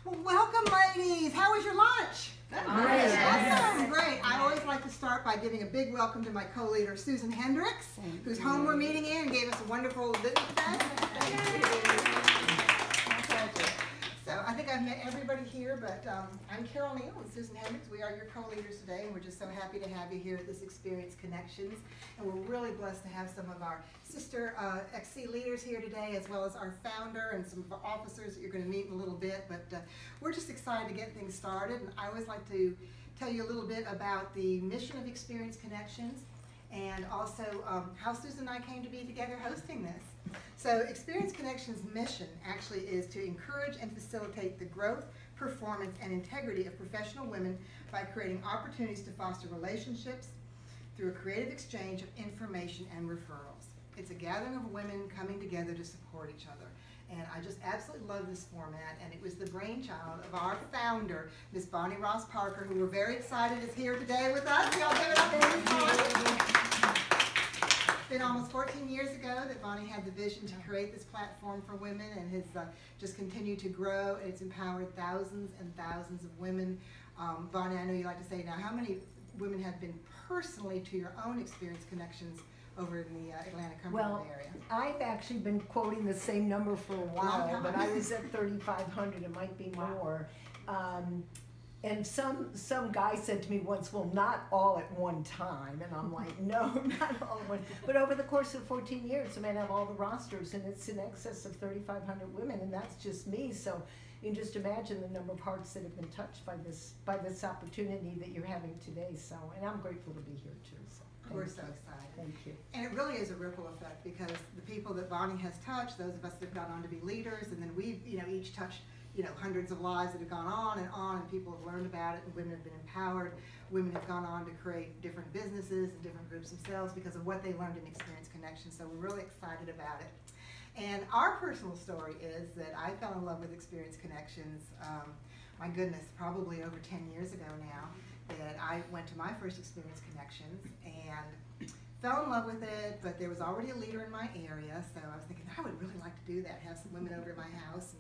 Well, welcome, ladies. How was your lunch? Awesome. Great. I always like to start by giving a big welcome to my co-leader, Susan Hendricks, whose home we're meeting in and gave us a wonderful visit today. So I think I've met everybody here, but I'm Carol Neal and Susan Hendricks. We are your co-leaders today, and we're just so happy to have you here at this Experience Connections. And we're really blessed to have some of our sister XC leaders here today, as well as our founder and some of our officers that you're going to meet in a little bit. But we're just excited to get things started. And I always like to tell you a little bit about the mission of Experience Connections, and also how Susan and I came to be together hosting this. So Experience Connections' mission actually is to encourage and facilitate the growth, performance, and integrity of professional women by creating opportunities to foster relationships through a creative exchange of information and referrals. It's a gathering of women coming together to support each other. And I just absolutely love this format, and it was the brainchild of our founder, Miss Bonnie Ross Parker, who we're very excited is here today with us. Y'all give it up for Bonnie. It's been almost 14 years ago that Bonnie had the vision to create this platform for women, and has just continued to grow, and it's empowered thousands and thousands of women. Bonnie, I know you like to say now, how many women have been personally to your own Experience Connections over in the Atlanta-Cumberland area? I've actually been quoting the same number for a while, but I was at 3,500, it might be more. And some guy said to me once, well, not all at one time. And I'm like, no, not all at one time. But over the course of 14 years, I mean, I have all the rosters, and it's in excess of 3,500 women, and that's just me. So you can just imagine the number of hearts that have been touched by this opportunity that you're having today. So, and I'm grateful to be here too. So we're so excited. Thank you. And it really is a ripple effect, because the people that Bonnie has touched, those of us that have gone on to be leaders, and then we've each touched hundreds of lives that have gone on, and people have learned about it, and women have been empowered. Women have gone on to create different businesses and different groups themselves because of what they learned in Experience Connections. So we're really excited about it. And our personal story is that I fell in love with Experience Connections, my goodness, probably over 10 years ago now, that I went to my first Experience Connections and fell in love with it, but there was already a leader in my area, so I was thinking, I would really like to do that, have some women over at my house.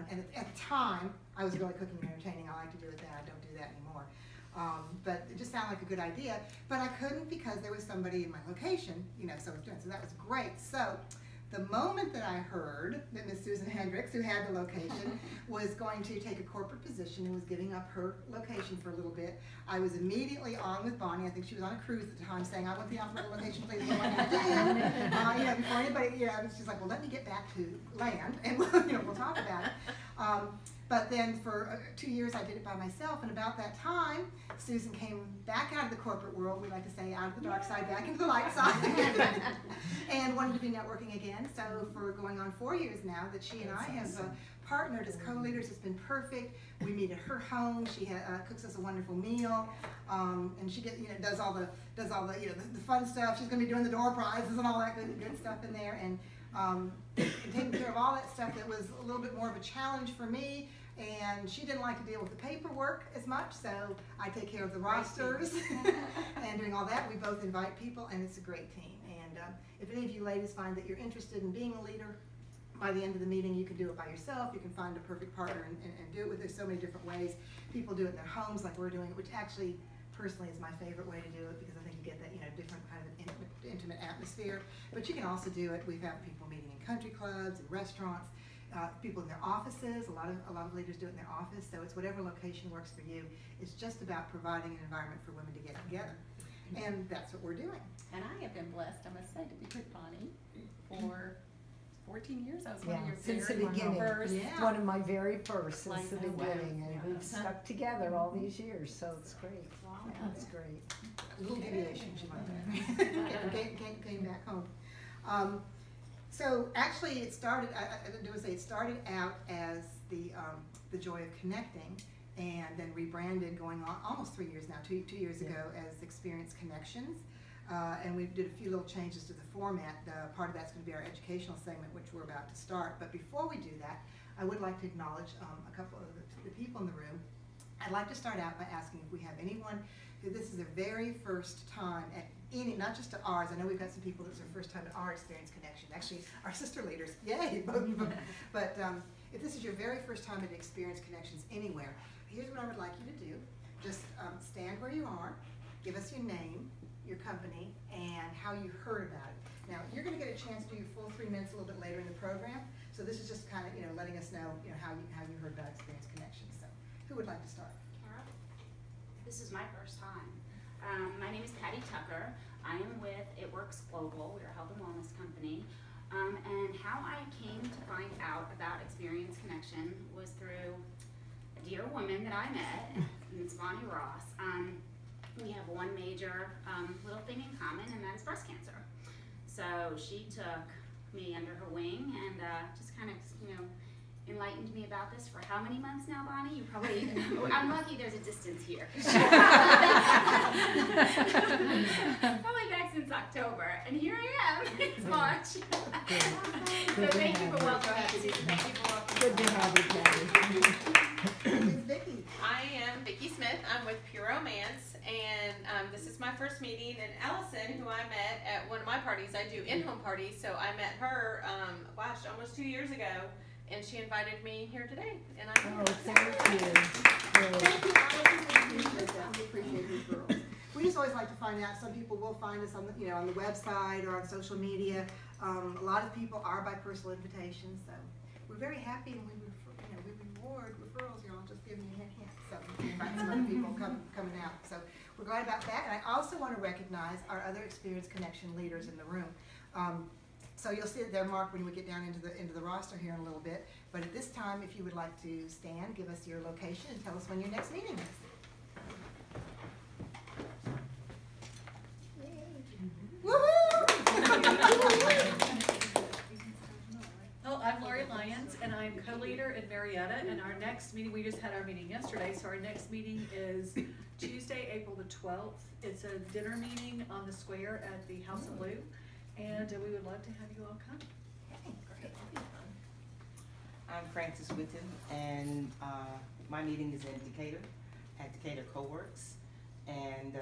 And at the time, I was really cooking and entertaining. I like to do it then. I don't do that anymore. But it just sounded like a good idea. But I couldn't, because there was somebody in my location, so that was great. So the moment that I heard that Miss Susan Hendricks, who had the location, was going to take a corporate position and was giving up her location for a little bit, I was immediately on with Bonnie. I think she was on a cruise at the time, saying, "I want the operator location, please. What am I going to do?" Before anybody, she's like, "Well, let me get back to land, and we'll talk about it." But then for 2 years I did it by myself, and about that time, Susan came back out of the corporate world, we like to say, out of the dark side, back into the light side, and wanted to be networking again. So for going on 4 years now that she and I have partnered as co-leaders, it's been perfect. We meet at her home. She cooks us a wonderful meal, and she does all the fun stuff. She's going to be doing the door prizes and all that good stuff in there, and taking care of all that stuff that was a little bit more of a challenge for me. And she didn't like to deal with the paperwork as much, so I take care of the rosters and doing all that. We both invite people, and it's a great team. And if any of you ladies find that you're interested in being a leader, by the end of the meeting, you can do it by yourself. You can find a perfect partner and do it with. There's so many different ways. People do it in their homes like we're doing it, which actually, personally, is my favorite way to do it, because I think you get that different kind of intimate atmosphere. But you can also do it. We've had people meeting in country clubs and restaurants. People in their offices. A lot of leaders do it in their office. So it's whatever location works for you. It's just about providing an environment for women to get together, and that's what we're doing. And I have been blessed, I must say, to be with Bonnie for 14 years. I was one of your since the beginning. One of my very first since the beginning, and we've stuck together all these years. So it's great. It's great. A little deviation, she might have. Came back home. So actually, it started. It started out as the Joy of Connecting, and then rebranded, going on almost 3 years now, two years ago, as Experience Connections. And we did a few little changes to the format. Part of that's going to be our educational segment, which we're about to start. But before we do that, I would like to acknowledge a couple of the people in the room. I'd like to start out by asking if we have anyone who this is their very first time at any, not just to ours. I know we've got some people that's their first time at our Experience Connection. Actually, our sister leaders, yay, both of them. But if this is your very first time at Experience Connections anywhere, here's what I would like you to do. Just stand where you are, give us your name, your company, and how you heard about it. Now, you're going to get a chance to do your full 3 minutes a little bit later in the program, so this is just kind of, letting us know, how you heard about Experience Connections. So, who would like to start? Kara? This is my first time. My name is Patty Tucker. I am with It Works Global. We're a health and wellness company. And how I came to find out about Experience Connection was through a dear woman that I met, and it's Bonnie Ross. We have one major little thing in common, and that is breast cancer. So she took me under her wing and just kind of, enlightened me about this for how many months now, Bonnie? You probably, I'm lucky there's a distance here. Probably back since October, and here I am. It's March. So thank you for welcoming me. Thank you for welcoming me. Good to have you, Patty. Vicki. I am Vicki Smith. I'm with Pure Romance, and this is my first meeting. And Allison, who I met at one of my parties, I do in-home parties, so I met her, almost 2 years ago, and she invited me here today. And I'm here. Thank you. Thank you, Allison. We appreciate that. We appreciate referrals. We just always like to find out. Some people will find us on the, on the website or on social media. A lot of people are by personal invitation, so we're very happy, and we reward referrals. I'll just give you a hint. So we can invite some other people coming out. So we're glad about that. And I also want to recognize our other Experience Connection leaders in the room. So you'll see it there marked when we get down into the roster here in a little bit. But at this time, if you would like to stand, give us your location, and tell us when your next meeting is. Hello, I'm Lori Lyons, and I'm co-leader in Marietta, and our next meeting, we just had our meeting yesterday, so our next meeting is Tuesday, April the 12th. It's a dinner meeting on the square at the House of Blue, and we would love to have you all come. I'm Frances Witten, and my meeting is in Decatur, at Decatur Co-works, and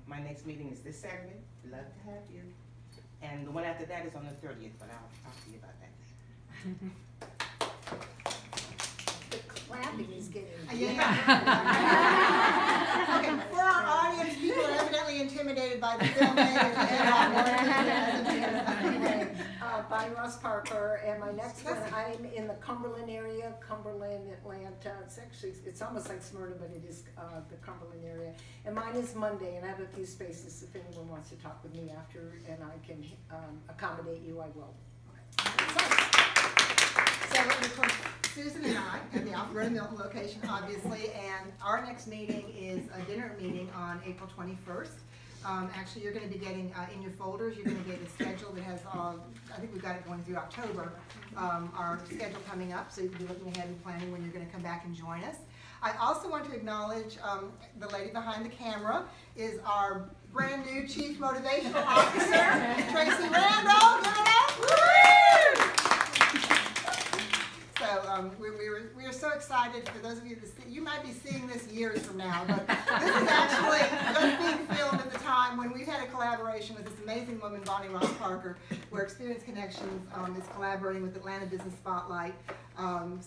my next meeting is this Saturday. Love to have you. And the one after that is on the 30th, but I'll talk to you about that. The clapping is getting. Okay, for our audience, people are evidently intimidated by the filmmakers. By Ross Parker, and my next one, I'm in the Cumberland area, Cumberland, Atlanta. It's almost like Smyrna, but it is the Cumberland area. And mine is Monday, and I have a few spaces if anyone wants to talk with me after, and I can accommodate you, I will. So, of course, Susan and I at the Alpharetta Milton location, obviously, and our next meeting is a dinner meeting on April 21st. Actually, you're going to be getting in your folders, you're going to get a schedule that has, I think we've got it going through October, our schedule coming up, so you can be looking ahead and planning when you're going to come back and join us. I also want to acknowledge the lady behind the camera is our brand new Chief Motivational Officer, Tracy Randall. Give it up! Woo! So we are so excited for those of you that you might be seeing this years from now, but this is actually just being filmed at the time when we've had a collaboration with this amazing woman, Bonnie Ross Parker, where Experience Connections is collaborating with Atlanta Business Spotlight.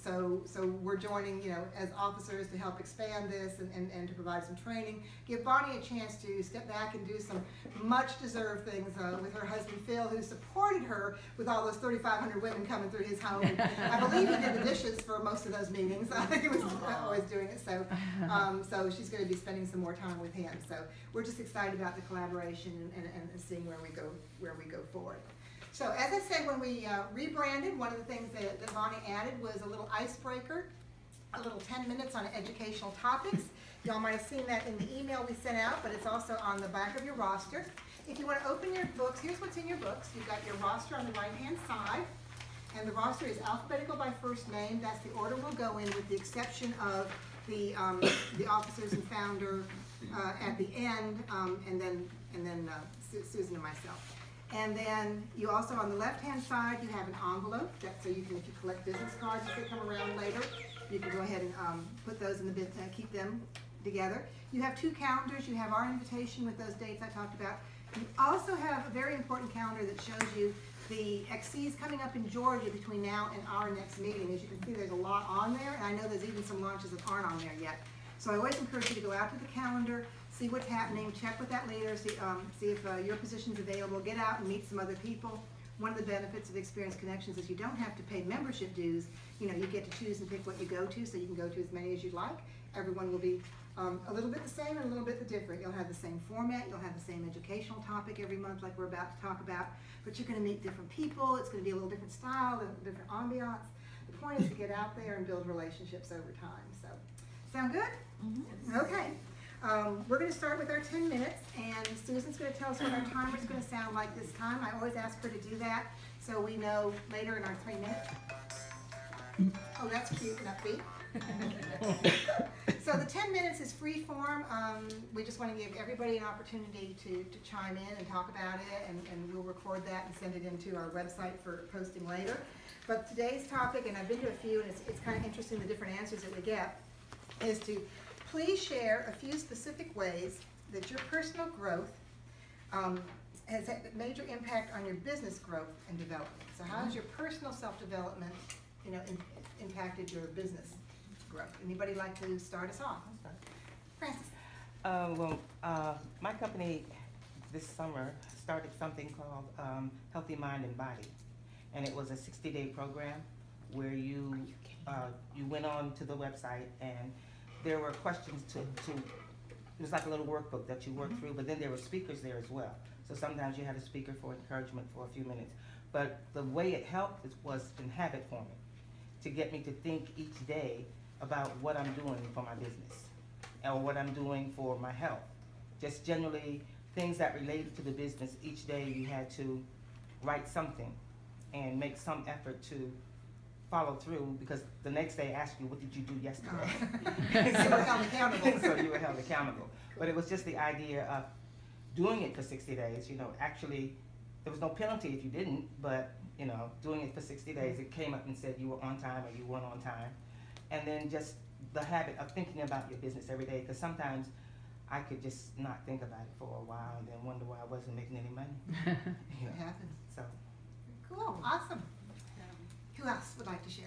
So we're joining, as officers to help expand this and to provide some training. Give Bonnie a chance to step back and do some much deserved things with her husband Phil, who supported her with all those 3,500 women coming through his home. And I believe he did the dishes for most of those meetings. I think he was always doing it. So she's going to be spending some more time with him. So we're just excited about the collaboration and seeing where we go forward. So as I said, when we rebranded, one of the things that Bonnie added was a little icebreaker, a little 10 minutes on educational topics. Y'all might have seen that in the email we sent out, but it's also on the back of your roster. If you want to open your books, here's what's in your books. You've got your roster on the right-hand side, and the roster is alphabetical by first name. That's the order we'll go in, with the exception of the officers and founder at the end, and then Susan and myself. And then you also, on the left-hand side, you have an envelope. So you can, if you collect business cards as they come around later, you can go ahead and put those in the bit, keep them together. You have two calendars. You have our invitation with those dates I talked about. You also have a very important calendar that shows you The XC is coming up in Georgia between now and our next meeting. As you can see, there's a lot on there, and I know there's even some launches that aren't on there yet. So I always encourage you to go out to the calendar, see what's happening, check with that leader, see if your position's available, get out and meet some other people. One of the benefits of Experience Connections is you don't have to pay membership dues. You know, you get to choose and pick what you go to, so you can go to as many as you'd like. Everyone will be a little bit the same and a little bit different. You'll have the same format, you'll have the same educational topic every month like we're about to talk about, but you're gonna meet different people, it's gonna be a little different style, a little different ambiance. The point is to get out there and build relationships over time. So, sound good? Mm-hmm. Okay. We're going to start with our 10 minutes, and Susan's going to tell us what our timer's going to sound like this time. I always ask her to do that so we know later in our 3 minutes. Oh, that's cute and upbeat. So the 10 minutes is free form. We just want to give everybody an opportunity to chime in and talk about it, and we'll record that and send it into our website for posting later. But today's topic, and I've been to a few, and it's kind of interesting the different answers that we get, is to please share a few specific ways that your personal growth has had a major impact on your business growth and development. So how has your personal self-development, you know, impacted your business growth? Anybody like to start us off? Francis. My company this summer started something called Healthy Mind and Body, and it was a 60-day program where you went on to the website and there were questions to it was like a little workbook that you worked through, but then there were speakers there as well. So sometimes you had a speaker for encouragement for a few minutes. But the way it helped was in habit forming, to get me to think each day about what I'm doing for my business or what I'm doing for my health. Just generally things that related to the business. Each day you had to write something and make some effort to follow through, because the next day ask you, what did you do yesterday? So you were held accountable. So you were held accountable. But it was just the idea of doing it for 60 days. You know, actually, there was no penalty if you didn't, but, you know, doing it for 60 days, it came up and said you were on time or you weren't on time. And then just the habit of thinking about your business every day, because sometimes I could just not think about it for a while and then wonder why I wasn't making any money. You know, It happens. so. Cool, awesome. Who else would like to share?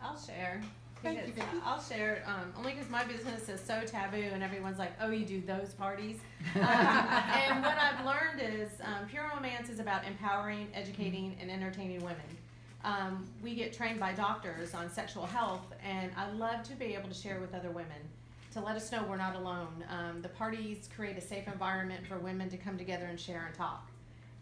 I'll share. Thank you, Because Vicki. I'll share, only because my business is so taboo and everyone's like, oh, you do those parties. And what I've learned is Pure Romance is about empowering, educating, and entertaining women. We get trained by doctors on sexual health, and I love to be able to share with other women, to let us know we're not alone. The parties create a safe environment for women to come together and share and talk.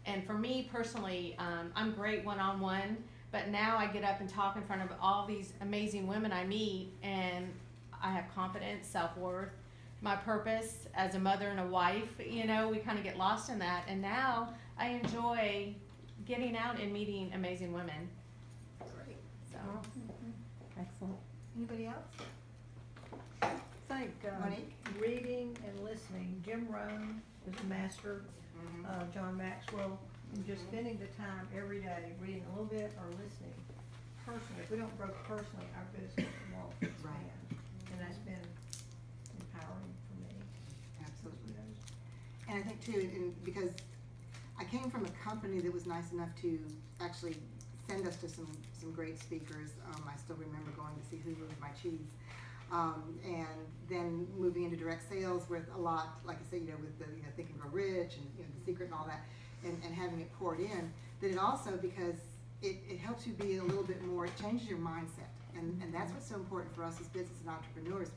And for me personally, I'm great one-on-one, but now I get up and talk in front of all these amazing women I meet, and I have confidence, self-worth, my purpose as a mother and a wife. You know, we kind of get lost in that, and now I enjoy getting out and meeting amazing women. Great. So, Excellent. Anybody else? I think Monique? reading and listening. Jim Rohn is a master. John Maxwell, and just spending the time every day reading a little bit or listening personally. If we don't grow personally, our business won't expand, and that's been empowering for me. Absolutely. And I think too, because I came from a company that was nice enough to actually send us to some great speakers. I still remember going to see Who Moved My Cheese. And then moving into direct sales with a lot, like I said, you know, with the Think and Grow Rich and The Secret and all that, and having it poured in, that it also, because it helps you be a little bit more, it changes your mindset. And that's what's so important for us as business and entrepreneurs.